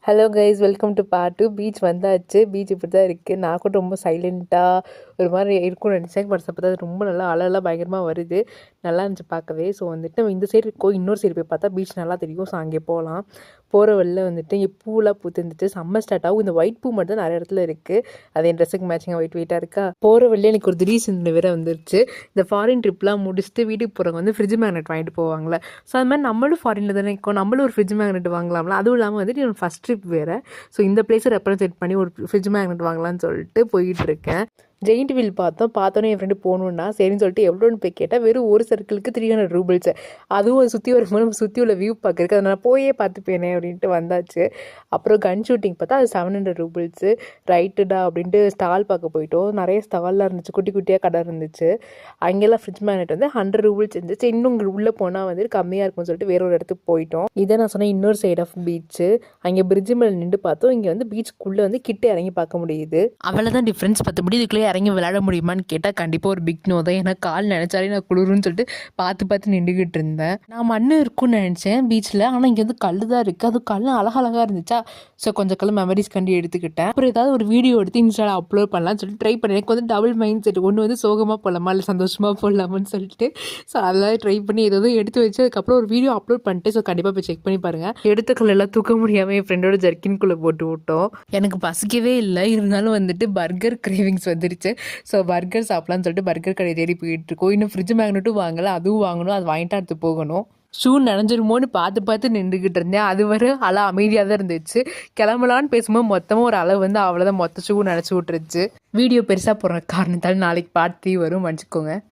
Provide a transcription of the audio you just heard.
Hello guys, welcome to part 2. Beach வந்தாச்சு. Beach இப்படி தான் இருக்குது. நான் கூட ரொம்ப சைலண்ட்டாக ஒரு மாதிரி இருக்கும்னு நினச்சேன். பட் பார்த்தா அது ரொம்ப நல்லா அலையெல்லாம் பயங்கரமாக வருது. நல்லா இருந்துச்சு பார்க்கவே. ஸோ வந்துட்டு நம்ம இந்த சைடு இருக்கோம், இன்னொரு சைடு போய் பார்த்தா பீச் நல்லா தெரியும். ஸோ அங்கே போகலாம். போகிற வழியில் வந்துட்டு இங்கே பூலாம் பூத்துருந்துட்டு சம்மர் ஸ்டார்ட் ஆகும். இந்த ஒயிட் பூ மட்டும் தான் நிறைய இடத்துல இருக்குது. அது என் ட்ரெஸ்ஸுக்கு மேட்சிங்காக வெயிட்டாக இருக்கா. போகிற வழியில் எனக்கு ஒரு திடீர் சிந்தனை வேறு வந்துருச்சு. இந்த ஃபாரின் ட்ரிப்லாம் முடிச்சுட்டு வீட்டுக்கு போகிறவங்க வந்து ஃப்ரிட்ஜ் மேக்னெட் வாங்கிட்டு போவாங்களே. ஸோ அது மாதிரி நம்மளும் ஃபாரினில் தானே இருக்கோம், நம்மளும் ஒரு ஃப்ரிட்ஜ் மேக்னெட் வாங்கலாம்ல. அதுவும் இல்லாமல் வந்துட்டு என்னோட ஃபஸ்ட் ட்ரிப் வேறு. ஸோ இந்த பிளேஸை ரெப்ரசென்ட் பண்ணி ஒரு ஃப்ரிட்ஜ் மேக்னெட் வாங்கலாம்னு சொல்லிட்டு போயிட்டுருக்கேன். ஜெயிண்ட் வீல் பார்த்தோன்னே என் ஃப்ரெண்டு போகணுன்னா சரின்னு சொல்லிட்டு எவ்வளோன்னு போய் கேட்டால் வெறும் ஒரு சர்க்கிளுக்கு 300 ரூபிள்ஸ். அதுவும் அது சுற்றி வரும்போது நம்ம சுற்றி உள்ள வியூ பார்க்குறதுக்கு அதை நான் போயே பார்த்துப்பேனே அப்படின்ட்டு வந்தாச்சு. அப்புறம் கன் ஷூட்டிங் பார்த்தா அது 700 ரூபிள்ஸு. ரைட்டுடா அப்படின்ட்டு ஸ்டால் பார்க்க போயிட்டோம். நிறைய ஸ்டால்லாம் இருந்துச்சு, குட்டி குட்டியாக கடை இருந்துச்சு. அங்கெல்லாம் ஃப்ரிட்ஜ் மேக்னெட் வந்து 100 ரூபிள்ஸ் இருந்துச்சு. இன்னும் உள்ளே போனால் வந்து கம்மியாக இருக்கும்னு சொல்லிட்டு வேற ஒரு இடத்துக்கு போயிட்டோம். இதை நான் சொன்னேன் இன்னொரு சைட் ஆஃப் பீச்சு. அங்கே பிரிட்ஜ் மேலே நின்று பார்த்தோம். இங்கே வந்து பீச்சுக்குள்ளே வந்து கிட்ட இறங்கி பார்க்க முடியுது. அவ்வளோதான் டிஃப்ரென்ஸ். மற்றபடி இதுக்குள்ளே இறங்கி விளையாட முடியுமான்னு கேட்டால் கண்டிப்பாக ஒரு பிக் நோ தான். ஏன்னா கால் நினச்சாலே நான் குளிருன்னு சொல்லிட்டு பார்த்து நின்றுக்கிட்டு இருந்தேன். நான் மண் இருக்குன்னு நினச்சேன் பீச்சில். ஆனால் இங்கே வந்து கல் தான் இருக்குது. அது கல் அழகழகாக இருந்துச்சா. ஸோ கொஞ்சம் கல் மெமரிஸ் கண்டி எடுத்துக்கிட்டேன். அப்புறம் ஏதாவது ஒரு வீடியோ எடுத்து இன்ஸ்டாவில் அப்லோட் பண்ணலாம்னு சொல்லிட்டு ட்ரை பண்ணேன். எனக்கு வந்து டபுள் மைண்ட் செட். ஒன்று வந்து சோகமாக போடலாமா இல்லை சந்தோஷமாக போடலாமான்னு சொல்லிட்டு ஸோ அதெல்லாம் ட்ரை பண்ணி ஏதாவது எடுத்து வச்சு அதுக்கப்புறம் ஒரு வீடியோ அப்லோட் பண்ணிட்டு ஸோ கண்டிப்பாக போய் செக் பண்ணி பாருங்கள். எடுத்த கல்லெல்லாம் தூக்க முடியாமல் என் ஃப்ரெண்டோட ஜர்க்கின்குள்ளே போட்டு விட்டோம். எனக்கு பசிக்கவே இல்லை, இருந்தாலும் வந்துட்டு பர்கர் கிரேவிங்ஸ் வந்துருச்சு. ஸோ பர்கர் சாப்பிட்லான்னு சொல்லிட்டு பர்கர் கடை தேடி போயிட்டு இருக்கோம். இன்னும் ஃப்ரிட்ஜ் மேக்னெட்டும் வாங்கலை, அதுவும் வாங்கணும். அது வாங்கிட்டு அடுத்து போகணும். ஷூ நனைஞ்சிருமோன்னு பார்த்து நின்றுக்கிட்டு இருந்தேன். அது வரை அலை அமைதியாக தான் இருந்துச்சு. கிளம்பலான்னு பேசும்போது மொத்தமாக ஒரு அலை வந்து அவ்வளோதான் மொத்த ஷூ நினச்சி விட்டுருச்சு. வீடியோ பெருசாக போடுற காரணத்தால் நாளைக்கு பார்ட் 3 வரும், மன்னிச்சுக்கோங்க.